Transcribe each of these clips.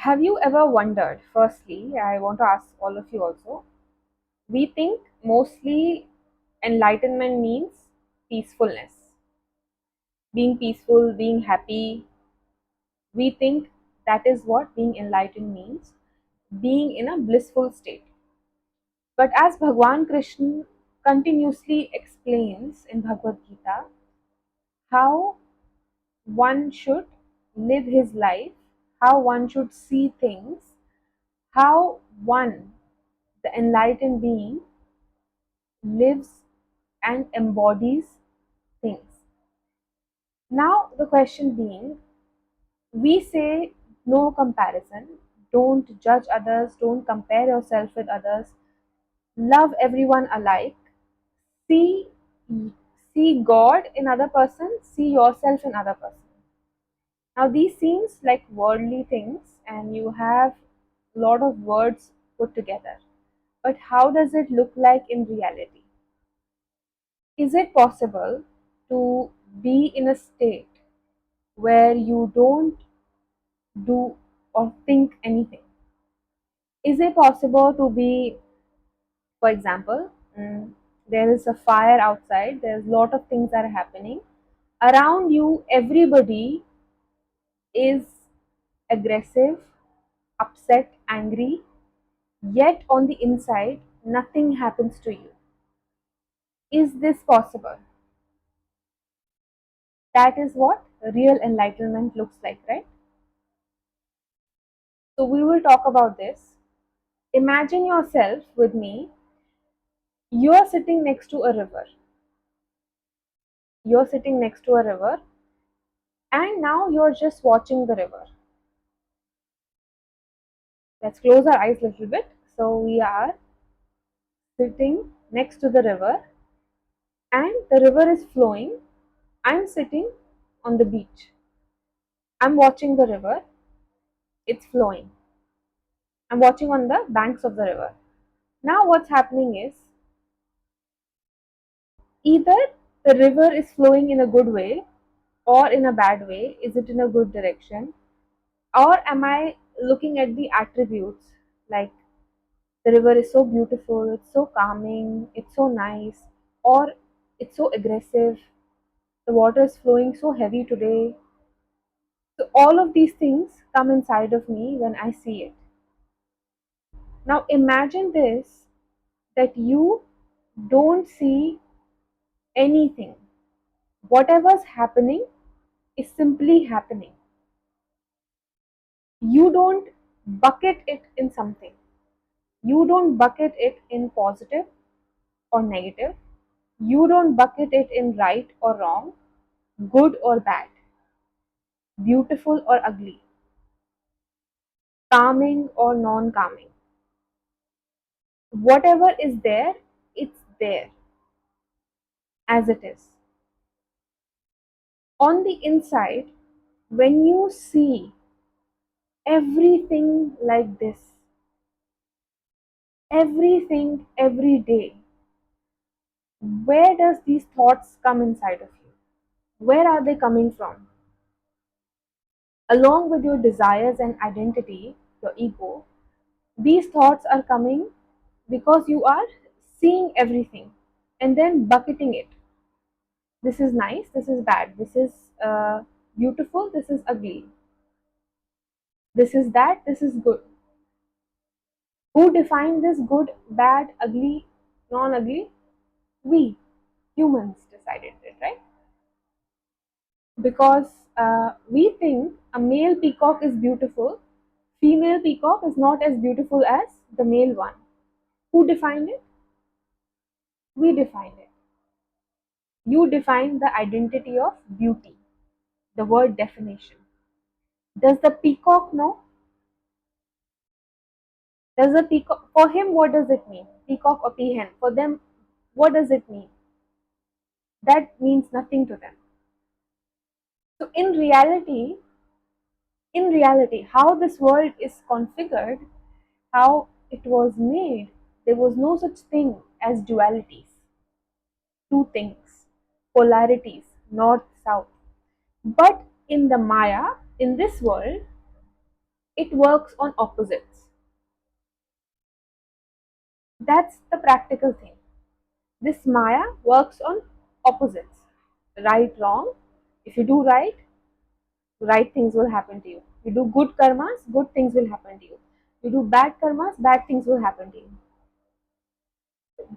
Have you ever wondered? Firstly, I want to ask all of you also. We think mostly enlightenment means peacefulness, being peaceful, being happy. We think that is what being enlightened means, being in a blissful state. But as Bhagwan Krishna continuously explains in Bhagavad Gita, how one should live his life, how one should see things, how one, the enlightened being, lives and embodies things. Now, the question being, we say no comparison, don't judge others, don't compare yourself with others, love everyone alike, see see God in other person, see yourself in other person. Now, these seems like worldly things, and you have a lot of words put together. But how does it look like in reality? Is it possible to be in a state where you don't do or think anything? Is it possible to be, for example, there is a fire outside, there's a lot of things that are happening. Around you, everybody is aggressive, upset, angry, yet on the inside, nothing happens to you. Is this possible? That is what real enlightenment looks like, right? So, we will talk about this. Imagine yourself with me, you are sitting next to a river. You're sitting next to a river, and now you're just watching the river. Let's close our eyes a little bit. So, we are sitting next to the river, and the river is flowing. I'm sitting on the beach. I'm watching the river, it's flowing. I'm watching on the banks of the river. Now, what's happening is either the river is flowing in a good way or in a bad way. Is it in a good direction? Or am I looking at the attributes like the river is so beautiful, it's so calming, it's so nice, or it's so aggressive, the water is flowing so heavy today. So, all of these things come inside of me when I see it. Now, imagine this, that you don't see anything. Whatever's happening is simply happening. You don't bucket it in something. You don't bucket it in positive or negative. You don't bucket it in right or wrong, good or bad, beautiful or ugly, calming or non calming. Whatever is there, it's there as it is. On the inside, when you see everything like this, everything every day, where does these thoughts come inside of you? Where are they coming from? Along with your desires and identity, your ego, these thoughts are coming because you are seeing everything and then bucketing it. This is nice, this is bad, this is beautiful, this is ugly, this is that, this is good. Who defined this good, bad, ugly, non ugly? We humans decided it, right? Because we think a male peacock is beautiful, female peacock is not as beautiful as the male one. Who defined it? We defined it. You define the identity of beauty, the word definition. Does the peacock know? Does the peacock, for him, what does it mean? Peacock or peahen? For them, what does it mean? That means nothing to them. So in reality, how this world is configured, how it was made, there was no such thing as dualities, two things, polarities, north, south. But in the Maya, in this world, It works on opposites. That's the practical thing. This Maya works on opposites. Right, wrong. If you do right, right things will happen to you. You do good karmas, good things will happen to you. You do bad karmas, bad things will happen to you.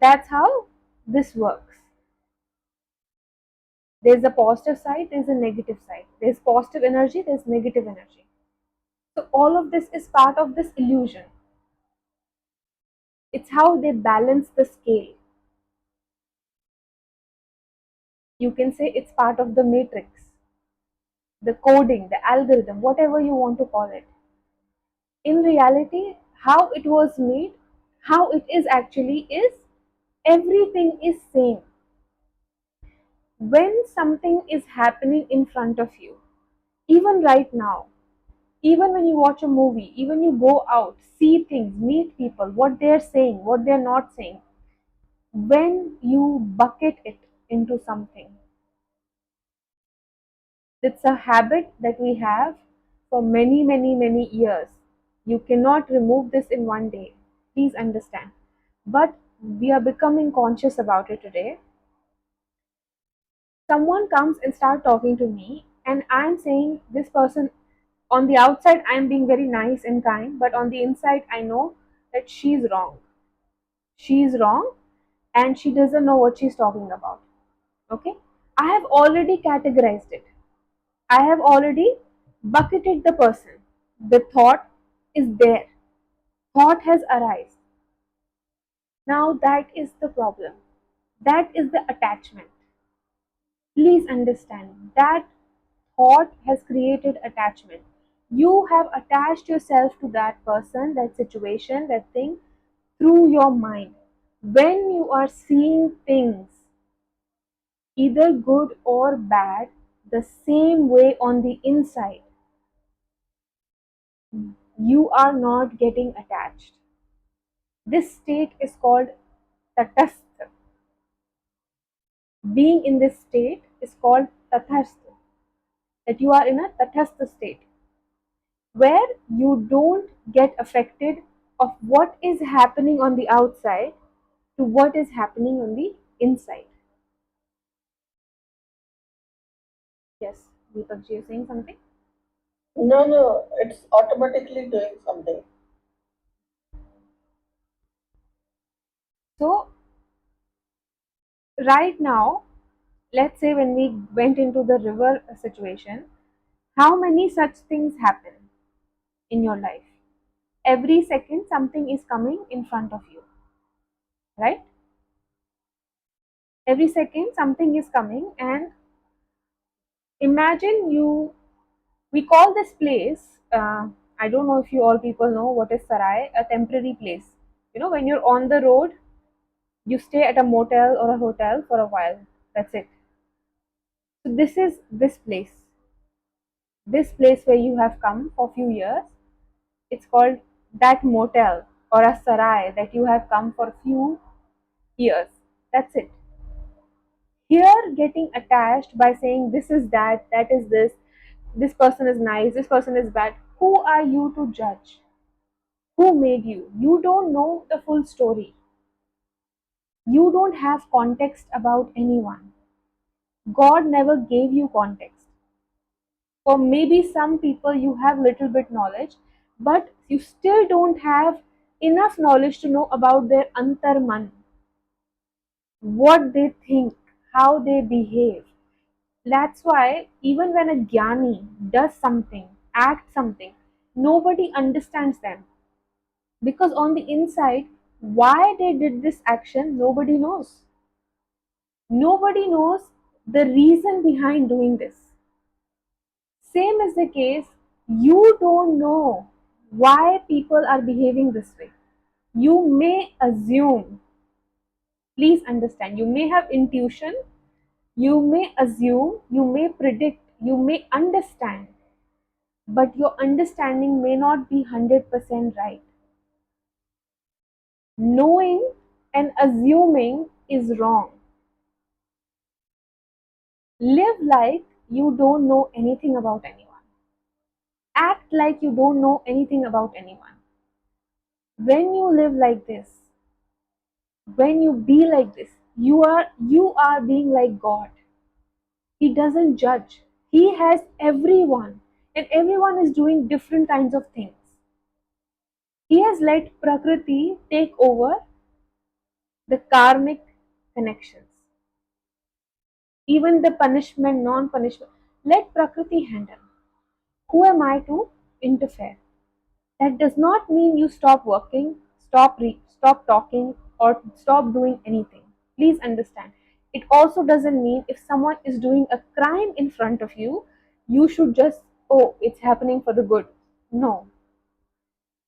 That's how this works. There's a positive side, there's a negative side. There's positive energy, there's negative energy. So all of this is part of this illusion. It's how they balance the scale. You can say it's part of the matrix, the coding, the algorithm, whatever you want to call it. In reality, how it was made, how it is actually is, everything is same. When something is happening in front of you, even right now, even when you watch a movie, even you go out, see things, meet people, what they're saying, what they're not saying, when you bucket it into something, it's a habit that we have for many, many, many years. You cannot remove this in one day. Please understand. But we are becoming conscious about it today. Someone comes and start talking to me, and I'm saying this person, on the outside I'm being very nice and kind, but on the inside I know that she's wrong. She's wrong and she doesn't know what she's talking about. Okay? I have already categorized it. I have already bucketed the person. The thought is there. Thought has arisen. Now that is the problem. That is the attachment. Please understand that thought has created attachment. You have attached yourself to that person, that situation, that thing through your mind. When you are seeing things, either good or bad, the same way on the inside, you are not getting attached. This state is called Tatastha. Being in this state is called Tatastha. That you are in a Tatastha state where you don't get affected of what is happening on the outside to what is happening on the inside. Yes, Deepak ji, you're saying something? No, no, it's automatically doing something. So, right now, let's say when we went into the river situation, how many such things happen in your life? Every second, something is coming in front of you, right? Every second, something is coming, and imagine you, we call this place, I don't know if you all people know what is Sarai, a temporary place. You know, when you're on the road, you stay at a motel or a hotel for a while. That's it. So this is this place where you have come for a few years. It's called that motel or a sarai that you have come for a few years. That's it. Here, getting attached by saying this is that, that is this person is nice, this person is bad. Who are you to judge? Who made you? You don't know the full story. You don't have context about anyone. God never gave you context. For maybe some people you have little bit knowledge, but you still don't have enough knowledge to know about their antarman, what they think, how they behave. That's why even when a jnani does something, acts something, nobody understands them, because on the inside, why they did this action, nobody knows. Nobody knows the reason behind doing this. Same is the case, you don't know why people are behaving this way. You may assume, please understand, you may have intuition, you may assume, you may predict, you may understand, but your understanding may not be 100% right. Knowing and assuming is wrong. Live like you don't know anything about anyone. Act like you don't know anything about anyone. When you live like this, when you be like this, you are being like God. He doesn't judge. He has everyone, and everyone is doing different kinds of things. He has let Prakriti take over the karmic connections, even the punishment, non punishment. Let Prakriti handle. Who am I to interfere? That does not mean you stop working, stop talking, or stop doing anything. Please understand. It also doesn't mean if someone is doing a crime in front of you, you should just, oh, it's happening for the good. No.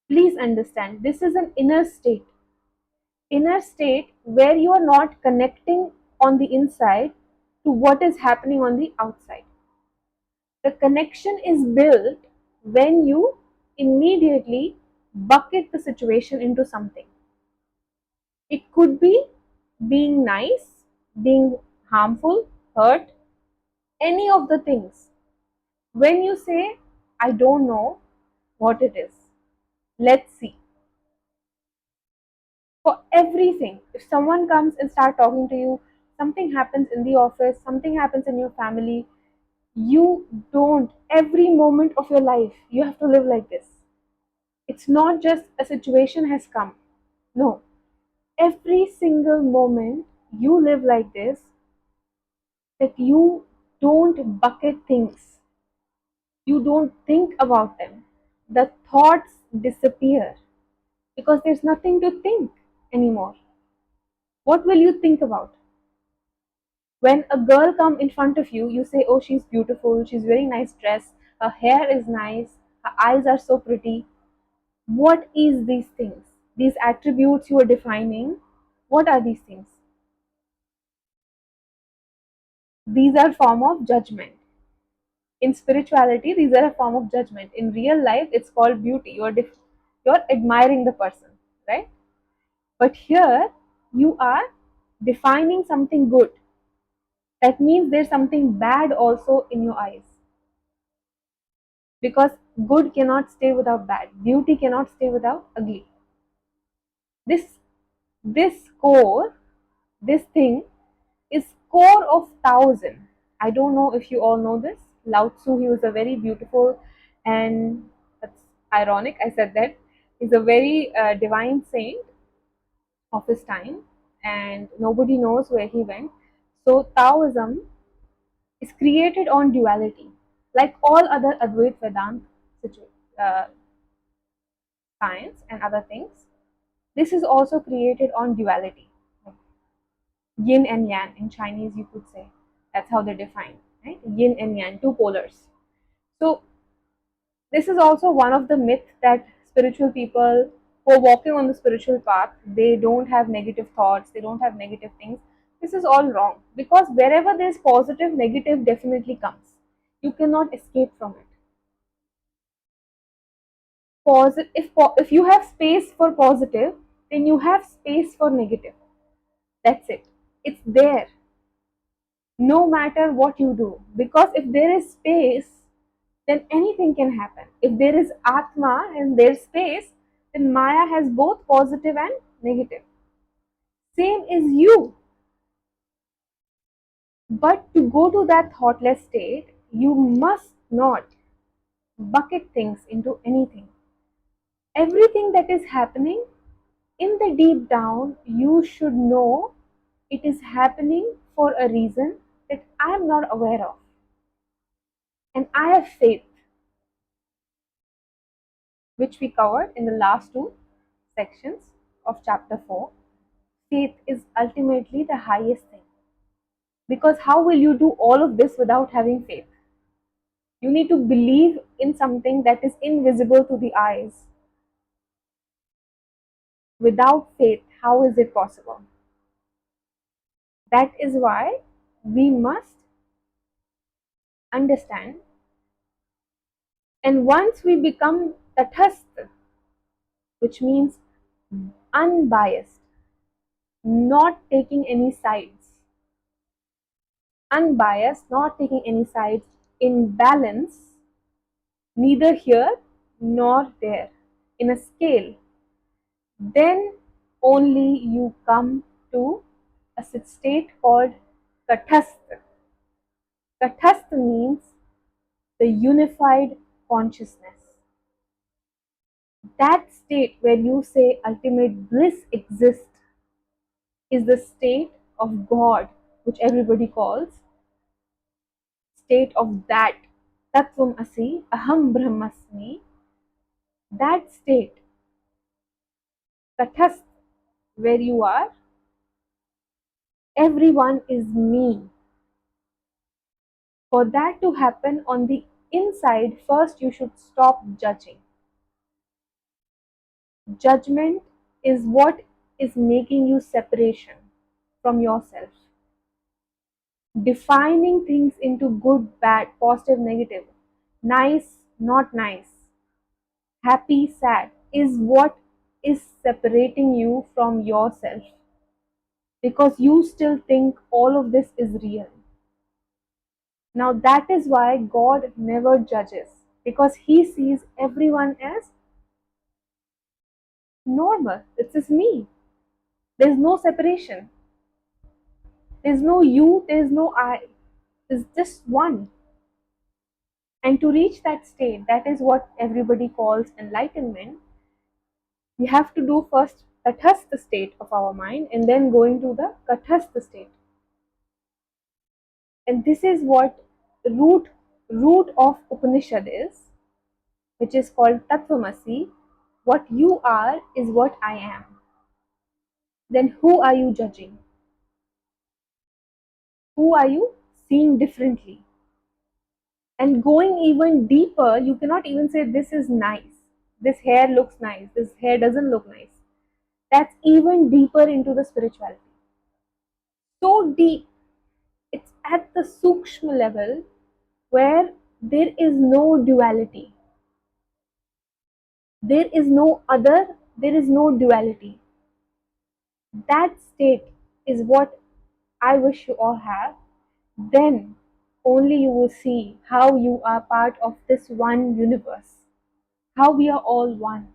Please understand. This is an inner state where you are not connecting on the inside to what is happening on the outside. The connection is built when you immediately bucket the situation into something. It could be being nice, being harmful, hurt, any of the things. When you say, I don't know what it is, let's see. For everything, if someone comes and start talking to you, something happens in the office, something happens in your family, you don't, every moment of your life, you have to live like this. It's not just a situation has come. No. Every single moment you live like this, that you don't bucket things. You don't think about them. The thoughts disappear because there's nothing to think anymore. What will you think about? When a girl come in front of you, you say, oh, she's beautiful, she's very nice dress, her hair is nice, her eyes are so pretty. What is these things? These attributes you are defining, what are these things? These are form of judgment. In spirituality, these are a form of judgment. In real life, it's called beauty. You're admiring the person, right? But here, you are defining something good. That means there's something bad also in your eyes. Because good cannot stay without bad. Beauty cannot stay without ugly. This this core, this thing is core of Taoism. I don't know if you all know this. Lao Tzu, he was a very beautiful, and that's ironic I said that. He's a very divine saint of his time, and nobody knows where he went. So Taoism is created on duality, like all other Advaita Vedanta uh, science and other things. This is also created on duality, yin and yang in Chinese, you could say. That's how they define, right? Yin and yang, two polars. So this is also one of the myths that spiritual people who are walking on the spiritual path, they don't have negative thoughts, they don't have negative things. This is all wrong because wherever there's positive, negative definitely comes. You cannot escape from it. If you have space for positive, then you have space for negative. That's it. It's there no matter what you do, because if there is space, then anything can happen. If there is Atma and there's space, then Maya has both positive and negative. Same is you. But to go to that thoughtless state, you must not bucket things into anything. Everything that is happening, in the deep down, you should know it is happening for a reason that I am not aware of. And I have faith, which we covered in the last two sections of chapter 4. Faith is ultimately the highest thing. Because how will you do all of this without having faith? You need to believe in something that is invisible to the eyes. Without faith, how is it possible? That is why we must understand. And once we become Tatastha, which means unbiased, not taking any sides, unbiased, not taking any sides, in balance, neither here nor there, in a scale, then only you come to a state called Tatastha. Tatastha means the unified consciousness. That state where you say ultimate bliss exists is the state of God, which everybody calls state of that Tattvam Asi, Aham Brahmasmi. That state, Tatastha, where you are, everyone is me. For that to happen on the inside, first you should stop judging. Judgment is what is making you separation from yourself. Defining things into good, bad, positive, negative, nice, not nice, happy, sad is what is separating you from yourself, because you still think all of this is real. Now that is why God never judges, because he sees everyone as normal. It's just me. There's no separation. There's no you, there's no I. There's just one. And to reach that state, that is what everybody calls enlightenment. We have to do first Tatastha state of our mind and then going to the Katastha state. And this is what root of Upanishad is, which is called Tattvamasi. What you are is what I am. Then who are you judging? Who are you seeing differently? And going even deeper, you cannot even say this is nice. This hair looks nice. This hair doesn't look nice. That's even deeper into the spirituality. So deep. It's at the sukshma level where there is no duality. There is no other, there is no duality. That state is what I wish you all have. Then only you will see how you are part of this one universe, how we are all one.